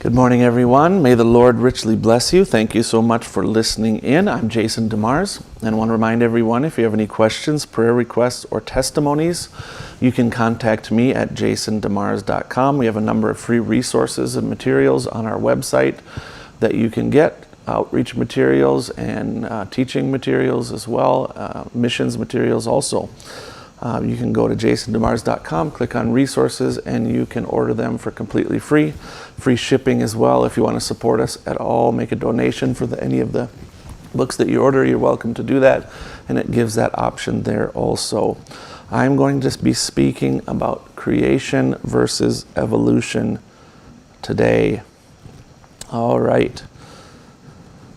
Good morning, everyone. May the Lord richly bless you. Thank you so much for listening in. I'm Jason DeMars, and I want to remind everyone, if you have any questions, prayer requests, or testimonies, you can contact me at jasondemars.com. We have a number of free resources and materials on our website that you can get, outreach materials and teaching materials as well, missions materials also. You can go to jasondemars.com, click on resources, and you can order them for completely free. Free shipping as well. If you want to support us at all, make a donation for any of the books that you order, you're welcome to do that, and it gives that option there also. I'm going to be speaking about creation versus evolution today. All right.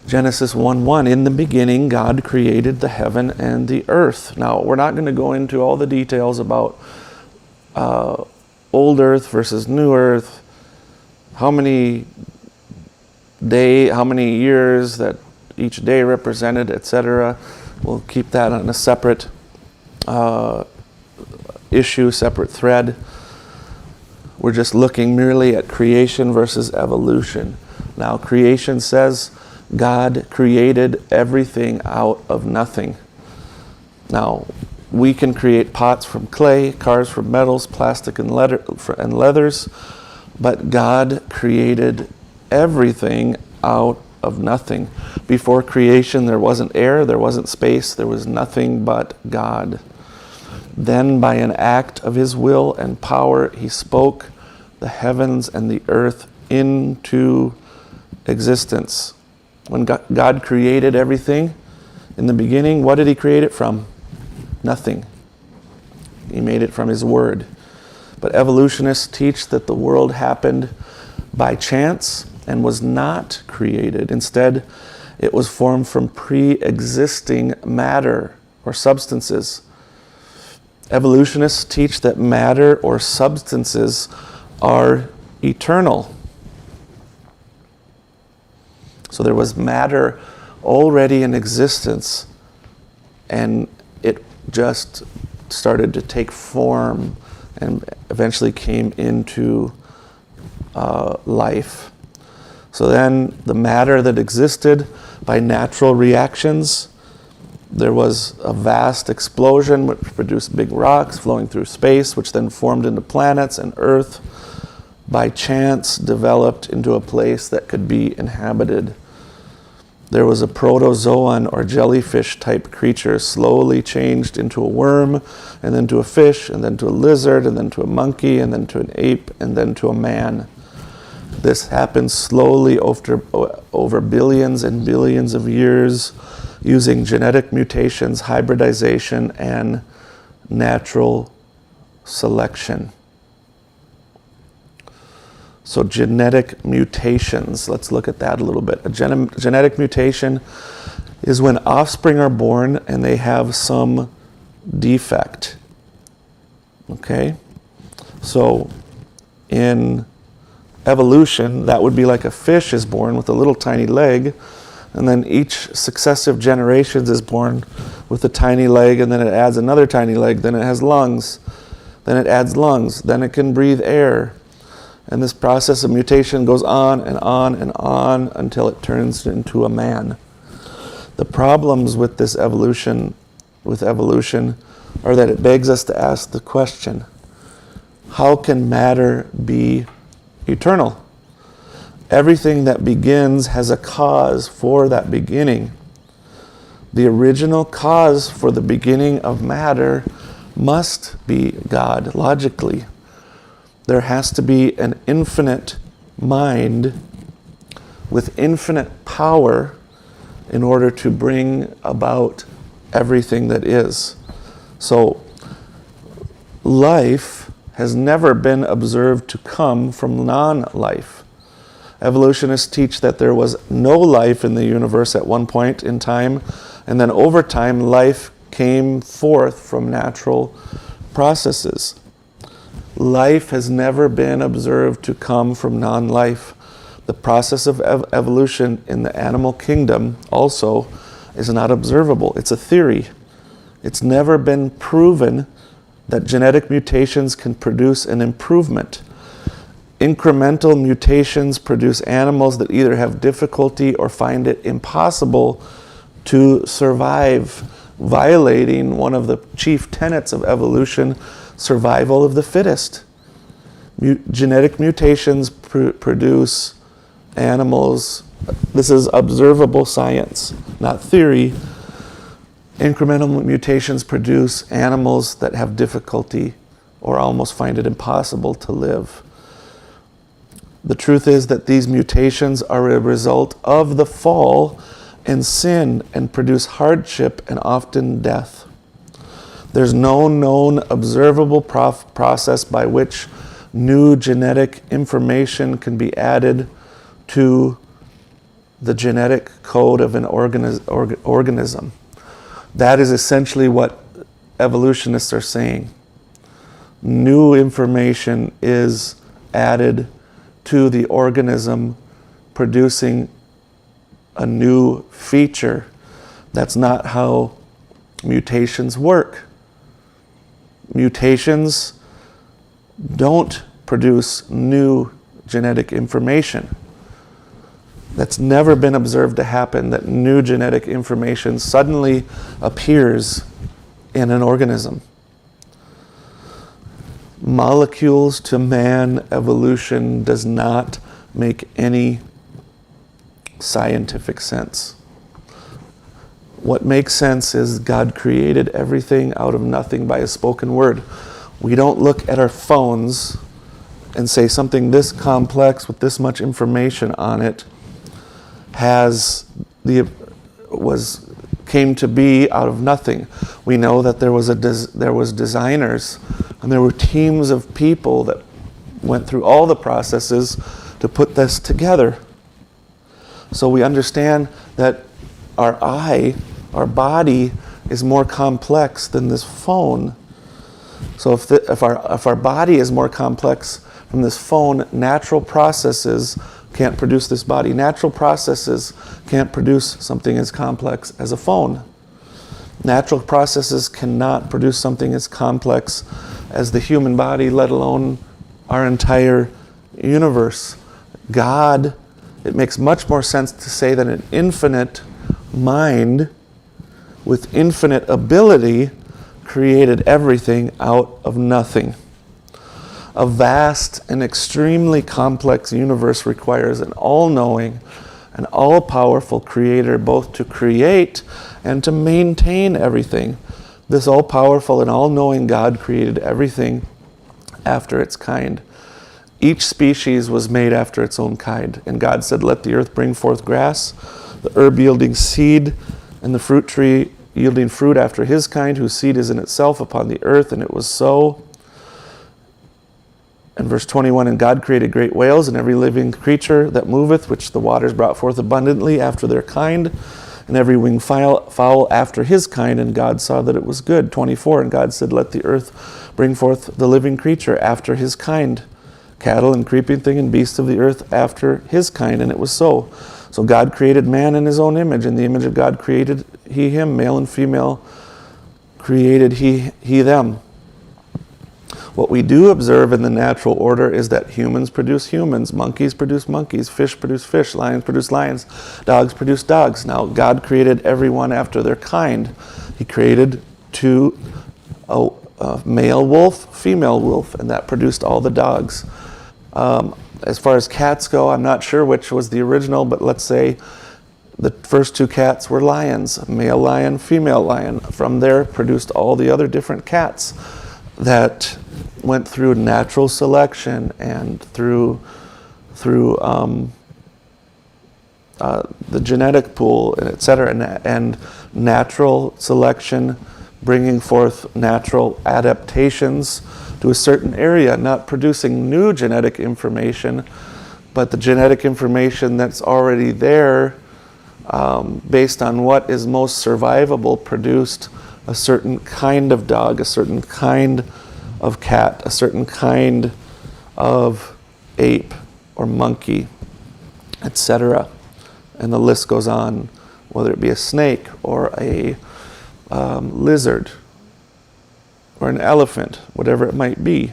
Genesis 1:1, in the beginning, God created the heaven and the earth. Now, we're not going to go into all the details about old earth versus new earth, how many years that each day represented, etc. We'll keep that on a separate issue, separate thread. We're just looking merely at creation versus evolution. Now, creation says God created everything out of nothing. Now, we can create pots from clay, cars from metals, plastic and leathers, but God created everything out of nothing. Before creation, there wasn't air, there wasn't space, there was nothing but God. Then, by an act of His will and power, He spoke the heavens and the earth into existence. When God created everything in the beginning, what did He create it from? Nothing. He made it from His Word. But evolutionists teach that the world happened by chance and was not created. Instead, it was formed from pre-existing matter or substances. Evolutionists teach that matter or substances are eternal. So there was matter already in existence, and it just started to take form and eventually came into life. So then the matter that existed by natural reactions, there was a vast explosion which produced big rocks flowing through space, which then formed into planets, and Earth by chance developed into a place that could be inhabited. There was a protozoan or jellyfish type creature slowly changed into a worm, and then to a fish, and then to a lizard, and then to a monkey, and then to an ape, and then to a man. This happened slowly over billions and billions of years using genetic mutations, hybridization, and natural selection. So genetic mutations, let's look at that a little bit. A genetic mutation is when offspring are born and they have some defect. Okay? So in evolution, that would be like a fish is born with a little tiny leg, and then each successive generation is born with a tiny leg, and then it adds another tiny leg, then it has lungs, then it adds lungs, then it can breathe air. And this process of mutation goes on and on and on until it turns into a man. The problems with this evolution, are that it begs us to ask the question, how can matter be eternal? Everything that begins has a cause for that beginning. The original cause for the beginning of matter must be God, logically. There has to be an infinite mind with infinite power in order to bring about everything that is. So, life has never been observed to come from non-life. Evolutionists teach that there was no life in the universe at one point in time, and then over time, life came forth from natural processes. Life has never been observed to come from non-life. The process of evolution in the animal kingdom also is not observable. It's a theory. It's never been proven that genetic mutations can produce an improvement. Incremental mutations produce animals that either have difficulty or find it impossible to survive, violating one of the chief tenets of evolution, survival of the fittest. Genetic mutations produce animals. This is observable science, not theory. Incremental mutations produce animals that have difficulty or almost find it impossible to live. The truth is that these mutations are a result of the fall and sin and produce hardship and often death. There's no known observable process by which new genetic information can be added to the genetic code of an organism. That is essentially what evolutionists are saying. New information is added to the organism, producing a new feature. That's not how mutations work. Mutations don't produce new genetic information. That's never been observed to happen, that new genetic information suddenly appears in an organism. Molecules to man evolution does not make any scientific sense. What makes sense is God created everything out of nothing by a spoken word. We don't look at our phones and say something this complex with this much information on it came to be out of nothing. We know that there was designers and there were teams of people that went through all the processes to put this together. So we understand that our body is more complex than this phone. So if our body is more complex from this phone, natural processes can't produce this body. Natural processes can't produce something as complex as a phone. Natural processes cannot produce something as complex as the human body, let alone our entire universe. God, it makes much more sense to say that an infinite mind with infinite ability created everything out of nothing. A vast and extremely complex universe requires an all-knowing, an all-powerful creator, both to create and to maintain everything. This all-powerful and all-knowing God created everything after its kind. Each species was made after its own kind. And God said, "Let the earth bring forth grass, the herb yielding seed, and the fruit tree yielding fruit after his kind, whose seed is in itself upon the earth." And it was so. And verse 21, "And God created great whales and every living creature that moveth, which the waters brought forth abundantly after their kind, and every winged fowl after his kind. And God saw that it was good." 24, "And God said, Let the earth bring forth the living creature after his kind, cattle and creeping thing and beasts of the earth after his kind. And it was so. So God created man in his own image. In the image of God created he him, male and female created he them." What we do observe in the natural order is that humans produce humans, monkeys produce monkeys, fish produce fish, lions produce lions, dogs produce dogs. Now, God created everyone after their kind. He created a male wolf, female wolf, and that produced all the dogs. As far as cats go, I'm not sure which was the original, but let's say the first two cats were lions, male lion, female lion. From there produced all the other different cats that went through natural selection and through the genetic pool, etc., and natural selection bringing forth natural adaptations to a certain area, not producing new genetic information, but the genetic information that's already there, based on what is most survivable, produced a certain kind of dog, a certain kind of cat, a certain kind of ape or monkey, etc. And the list goes on, whether it be a snake or a lizard or an elephant, whatever it might be.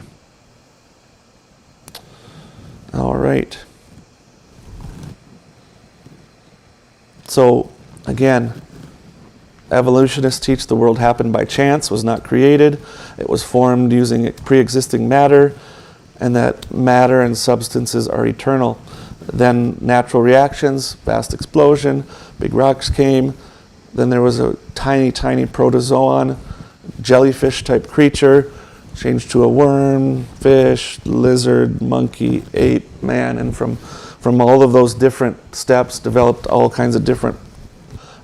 All right. So, again, evolutionists teach the world happened by chance, was not created. It was formed using pre-existing matter, and that matter and substances are eternal. Then natural reactions, vast explosion, big rocks came. Then there was a tiny, tiny protozoan, jellyfish-type creature, changed to a worm, fish, lizard, monkey, ape, man, and from all of those different steps developed all kinds of different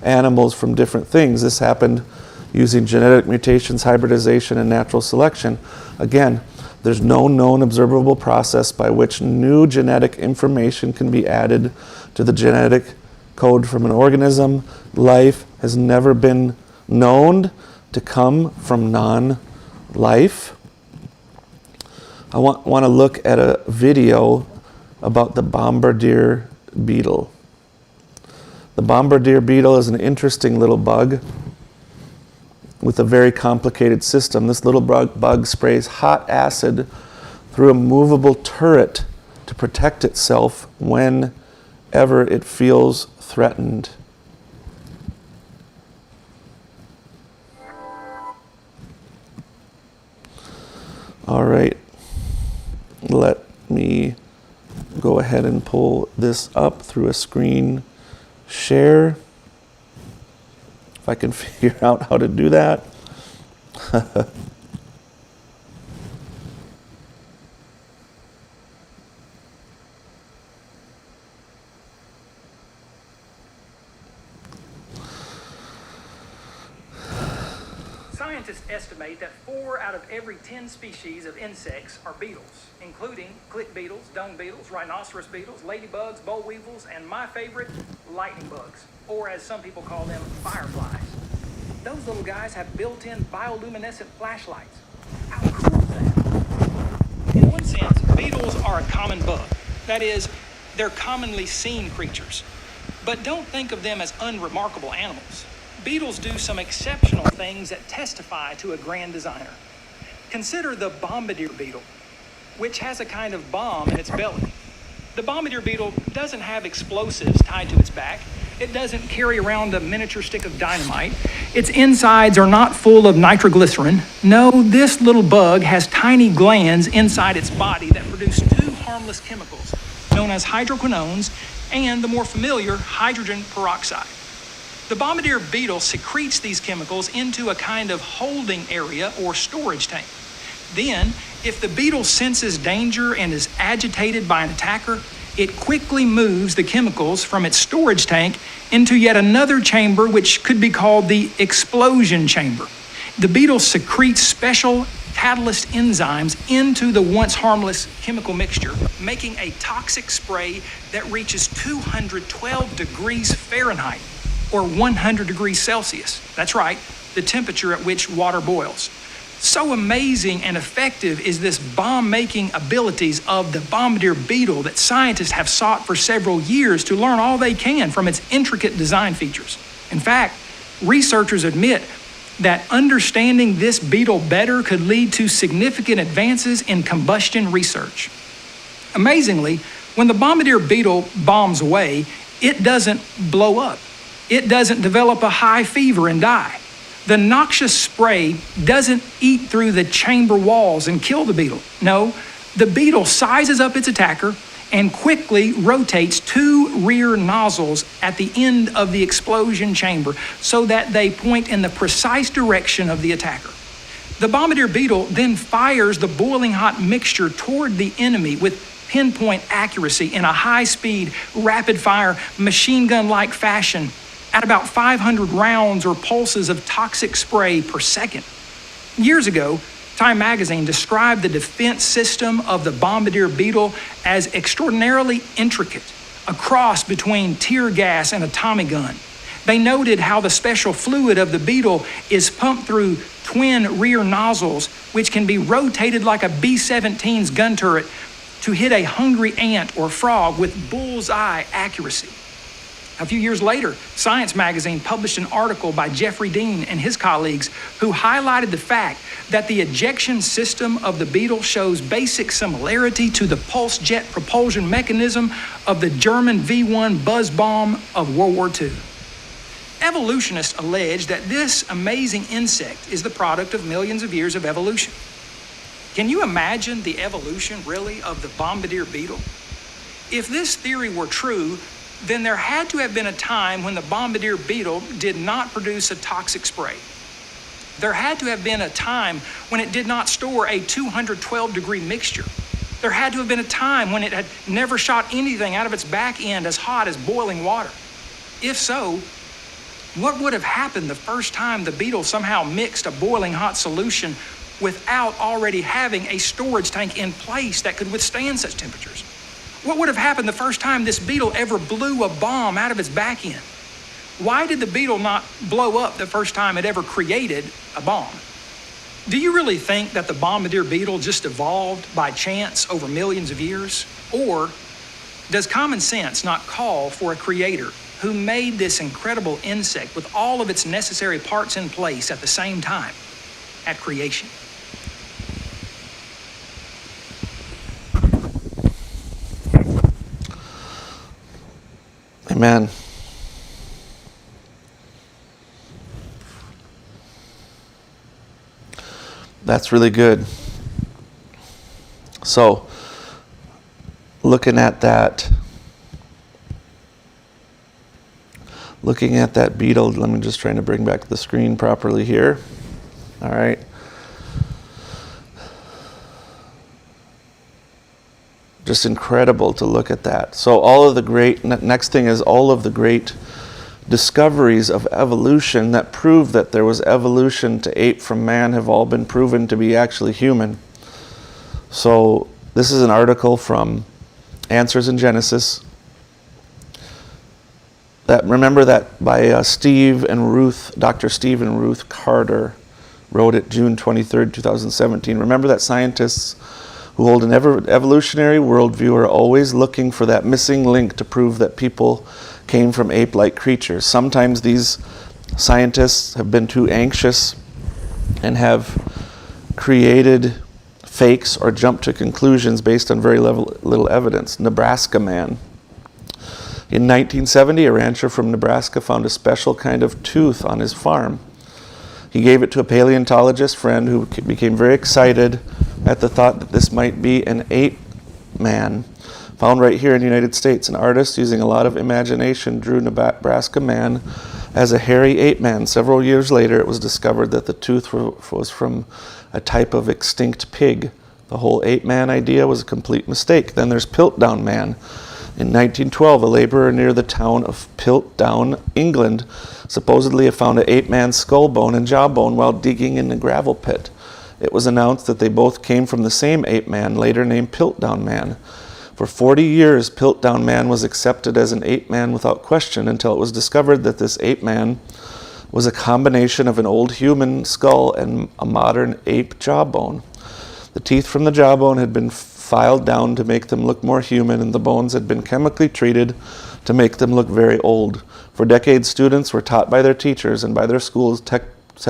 animals from different things. This happened using genetic mutations, hybridization, and natural selection. Again, there's no known observable process by which new genetic information can be added to the genetic code from an organism. Life has never been known to come from non-life. I want to look at a video about the Bombardier Beetle. The Bombardier Beetle is an interesting little bug with a very complicated system. This little bug sprays hot acid through a movable turret to protect itself whenever it feels threatened. All right, let me go ahead and pull this up through a screen share. If I can figure out how to do that. Scientists estimate that 4 out of every 10 species of insects are beetles, including click beetles, dung beetles, rhinoceros beetles, ladybugs, boll weevils, and my favorite, lightning bugs, or as some people call them, fireflies. Those little guys have built-in bioluminescent flashlights. How cool is that? In one sense, beetles are a common bug. That is, they're commonly seen creatures. But don't think of them as unremarkable animals. Beetles do some exceptional things that testify to a grand designer. Consider the Bombardier Beetle, which has a kind of bomb in its belly. The Bombardier Beetle doesn't have explosives tied to its back. It doesn't carry around a miniature stick of dynamite. Its insides are not full of nitroglycerin. No, this little bug has tiny glands inside its body that produce 2 harmless chemicals, known as hydroquinones and the more familiar hydrogen peroxide. The Bombardier Beetle secretes these chemicals into a kind of holding area or storage tank. Then, if the beetle senses danger and is agitated by an attacker, it quickly moves the chemicals from its storage tank into yet another chamber, which could be called the explosion chamber. The beetle secretes special catalyst enzymes into the once harmless chemical mixture, making a toxic spray that reaches 212 degrees Fahrenheit, or 100 degrees Celsius. That's right, the temperature at which water boils. So amazing and effective is this bomb-making abilities of the Bombardier Beetle that scientists have sought for several years to learn all they can from its intricate design features. In fact, researchers admit that understanding this beetle better could lead to significant advances in combustion research. Amazingly, when the Bombardier Beetle bombs away, it doesn't blow up. It doesn't develop a high fever and die. The noxious spray doesn't eat through the chamber walls and kill the beetle. No, the beetle sizes up its attacker and quickly rotates 2 rear nozzles at the end of the explosion chamber so that they point in the precise direction of the attacker. The Bombardier Beetle then fires the boiling hot mixture toward the enemy with pinpoint accuracy in a high-speed, rapid-fire, machine gun-like fashion at about 500 rounds or pulses of toxic spray per second. Years ago, Time magazine described the defense system of the Bombardier Beetle as extraordinarily intricate, a cross between tear gas and a Tommy gun. They noted how the special fluid of the Beetle is pumped through twin rear nozzles, which can be rotated like a B-17's gun turret to hit a hungry ant or frog with bullseye accuracy. A few years later, Science magazine published an article by Jeffrey Dean and his colleagues who highlighted the fact that the ejection system of the Beetle shows basic similarity to the pulse jet propulsion mechanism of the German V-1 buzz bomb of World War II. Evolutionists allege that this amazing insect is the product of millions of years of evolution. Can you imagine the evolution, really, of the Bombardier Beetle? If this theory were true, then there had to have been a time when the Bombardier Beetle did not produce a toxic spray. There had to have been a time when it did not store a 212-degree mixture. There had to have been a time when it had never shot anything out of its back end as hot as boiling water. If so, what would have happened the first time the Beetle somehow mixed a boiling hot solution without already having a storage tank in place that could withstand such temperatures? What would have happened the first time this Beetle ever blew a bomb out of its back end? Why did the Beetle not blow up the first time it ever created a bomb? Do you really think that the Bombardier Beetle just evolved by chance over millions of years? Or does common sense not call for a creator who made this incredible insect with all of its necessary parts in place at the same time at creation? Amen. That's really good. So, looking at that beetle, let me just trying to bring back the screen properly here. All right. Just incredible to look at that. So next thing is all of the great discoveries of evolution that prove that there was evolution to ape from man have all been proven to be actually human. So this is an article from Answers in Genesis. Remember that by Dr. Steve and Ruth Carter wrote it June 23rd, 2017. Remember that scientists who hold an evolutionary worldview are always looking for that missing link to prove that people came from ape-like creatures. Sometimes these scientists have been too anxious and have created fakes or jumped to conclusions based on very little evidence. Nebraska man. In 1970, a rancher from Nebraska found a special kind of tooth on his farm. He gave it to a paleontologist friend who became very excited at the thought that this might be an ape man found right here in the United States. An artist using a lot of imagination drew Nebraska man as a hairy ape man. Several years later, it was discovered that the tooth was from a type of extinct pig. The whole ape man idea was a complete mistake. Then there's Piltdown man. In 1912, a laborer near the town of Piltdown, England, supposedly found an ape-man's skull bone and jawbone while digging in a gravel pit. It was announced that they both came from the same ape-man, later named Piltdown man. For 40 years, Piltdown man was accepted as an ape-man without question until it was discovered that this ape-man was a combination of an old human skull and a modern ape jawbone. The teeth from the jawbone had been filed down to make them look more human, and the bones had been chemically treated to make them look very old. For decades, students were taught by their teachers and by their school textbooks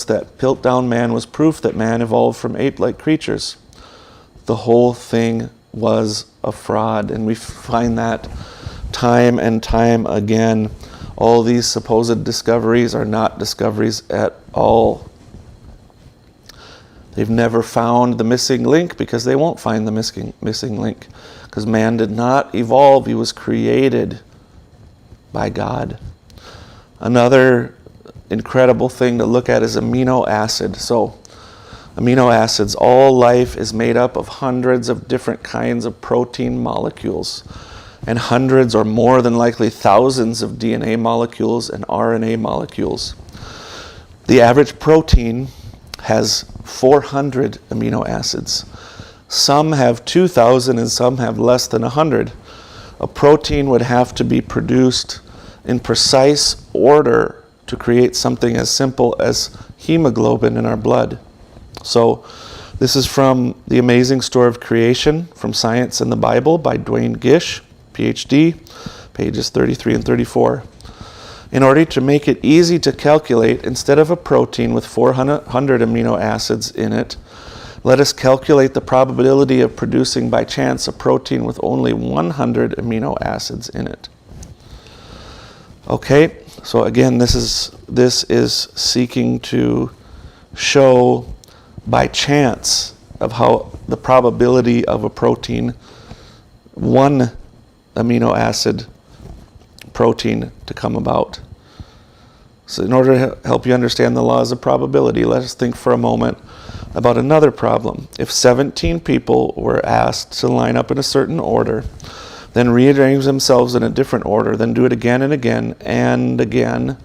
that Piltdown man was proof that man evolved from ape-like creatures. The whole thing was a fraud, and we find that time and time again. All these supposed discoveries are not discoveries at all. They've never found the missing link because they won't find the missing link, because man did not evolve. He was created by God. Another incredible thing to look at is amino acid. So amino acids, all life is made up of hundreds of different kinds of protein molecules and hundreds or more than likely thousands of DNA molecules and RNA molecules. The average protein has 400 amino acids. Some have 2,000 and some have less than 100. A protein would have to be produced in precise order to create something as simple as hemoglobin in our blood. So this is from The Amazing Story of Creation, from Science and the Bible by Dwayne Gish, PhD. pages 33 and 34. In order to make it easy to calculate, instead of a protein with 400 amino acids in it, let us calculate the probability of producing by chance a protein with only 100 amino acids in it. Okay, so again, this is seeking to show by chance of how the probability of a protein, one amino acid protein, to come about. So in order to help you understand the laws of probability, let us think for a moment about another problem. If 17 people were asked to line up in a certain order, then rearrange themselves in a different order, then do it again and again and again,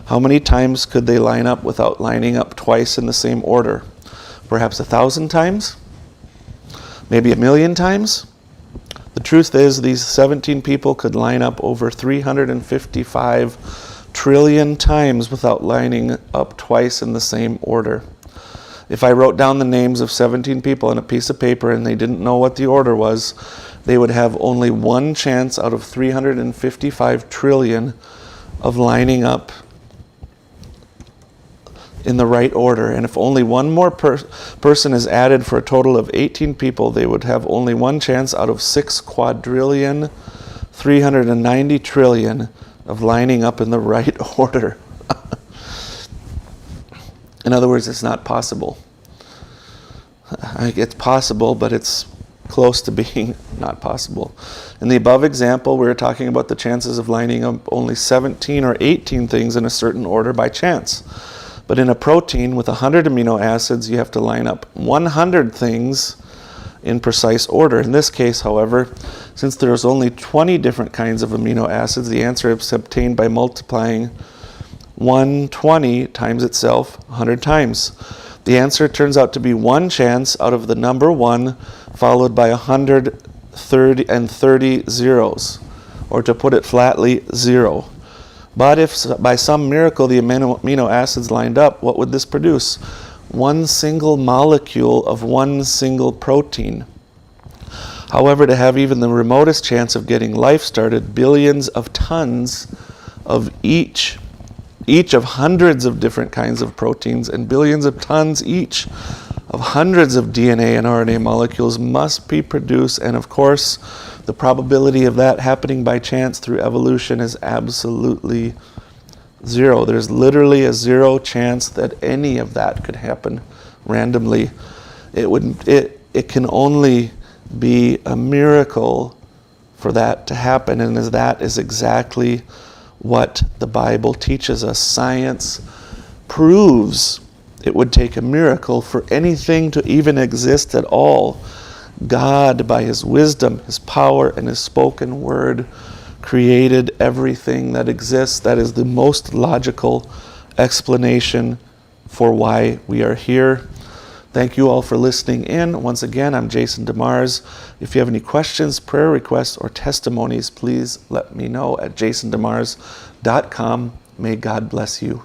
how many times could they line up without lining up twice in the same order? Perhaps 1,000 times? Maybe 1,000,000 times? The truth is, these 17 people could line up over 355 trillion times without lining up twice in the same order. If I wrote down the names of 17 people on a piece of paper and they didn't know what the order was, they would have only one chance out of 355 trillion of lining up in the right order. And if only one more person is added for a total of 18 people, they would have only one chance out of 6 quadrillion, 390 trillion of lining up in the right order. In other words, it's not possible. It's possible, but it's close to being not possible. In the above example, we were talking about the chances of lining up only 17 or 18 things in a certain order by chance. But in a protein with 100 amino acids, you have to line up 100 things in precise order. In this case, however, since there's only 20 different kinds of amino acids, the answer is obtained by multiplying 120 times itself 100 times. The answer turns out to be one chance out of the number 1 followed by 130 zeros, or to put it flatly, 0. But if by some miracle the amino acids lined up, what would this produce? One single molecule of one single protein. However, to have even the remotest chance of getting life started, billions of tons of each of hundreds of different kinds of proteins and billions of tons each of hundreds of DNA and RNA molecules must be produced, and of course, the probability of that happening by chance through evolution is absolutely 0. There's literally a 0 chance that any of that could happen randomly. It can only be a miracle for that to happen, and that is exactly what the Bible teaches us. Science proves it would take a miracle for anything to even exist at all. God, by His wisdom, His power, and His spoken word, created everything that exists. That is the most logical explanation for why we are here. Thank you all for listening in. Once again, I'm Jason DeMars. If you have any questions, prayer requests, or testimonies, please let me know at jasondemars.com. May God bless you.